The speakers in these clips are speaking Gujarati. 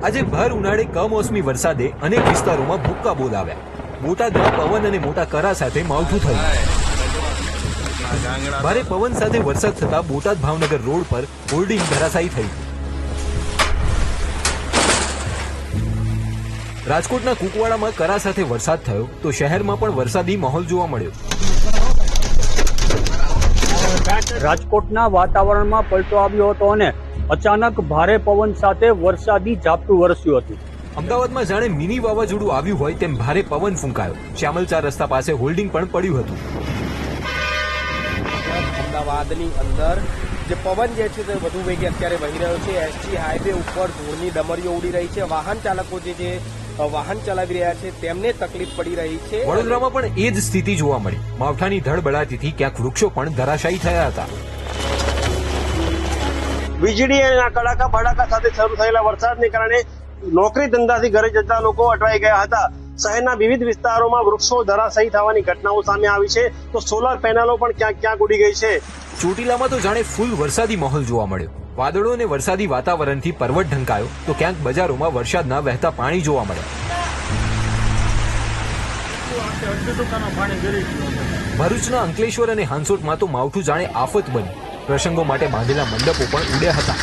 આજે ભર ઉનાળે કમોસમી વરસાદે અનેક વિસ્તારોમાં ભૂક્કા બોલાવ્યા। બોટાદમાં પવન અને મોટા કરા સાથે માવઠું થયું। ભારે પવન સાથે વરસાદ થતા બોટાદ ભાવનગર રોડ પર હોર્ડિંગ ધરાશાયી થઈ। રાજકોટના કુકવાડામાં કરા સાથે વરસાદ થયો તો શહેરમાં પણ વરસાદી માહોલ જોવા મળ્યો। રાજકોટના વાતાવરણમાં પલટો આવ્યો હતો અને અચાનક ભારે પવન સાથે વરસાદી ઝાપટું વરસ્યું હતું। અમદાવાદમાં જાણે મિની વાવાઝોડું આવ્યું હોય તેમ ભારે પવન ફૂંકાયો। શ્યામલચાર રસ્તા પાસે હોલ્ડિંગ પણ પડ્યું હતું। અમદાવાદની અંદર જે પવન જે છે તે વધુ વેગે અત્યારે વહી રહ્યો છે। એસજી હાઈવે ઉપર ધૂળની ડમરીઓ ઉડી રહી છે। વાહન ચાલકો જે વાહન ચલાવી રહ્યા છે તેમને તકલીફ પડી રહી છે। વડોદરામાં પણ એ જ સ્થિતિ જોવા મળી। માવઠાની ધડબડાટીથી ક્યાંક વૃક્ષો પણ ધરાશાયી થયા હતા। વીજળી અને કડાકા ભડાકા સાથે શરૂ થયેલા વરસાદને કારણે નોકરી ધંધાથી ઘરે જતા લોકો અટવાઈ ગયા હતા। શહેરના વિવિધ વિસ્તારોમાં વૃક્ષો ધરાશાયી થવાની ઘટનાઓ સામે આવી છે તો સોલાર પેનલો પણ ક્યાંક ક્યાંક ઉડી ગઈ છે। ચોટીલામાં તો જાણે ફૂલ વરસાદી માહોલ જોવા મળ્યો। વાદળો અને વરસાદી વાતાવરણથી પર્વત ઢંકાયો તો ક્યાંક બજારોમાં વરસાદના વહેતા પાણી જોવા મળ્યા। ભરૂચના અંકલેશ્વર અને હાંસોટમાં તો માવઠું જાણે આફત બની। પ્રસંગો માટે બાંધેલા મંડપો પણ ઉડ્યા હતા।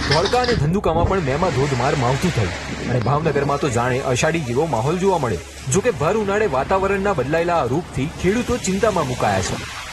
ધોળકા અને ધંધુકામાં પણ મેમાં ધોધમાર માવઠું થયું અને ભાવનગરમાં તો જાણે અષાઢી જેવો માહોલ જોવા મળ્યો। જોકે ભર ઉનાળે વાતાવરણના બદલાયેલા આ રૂપથી ખેડૂતો ચિંતામાં મુકાયા છે।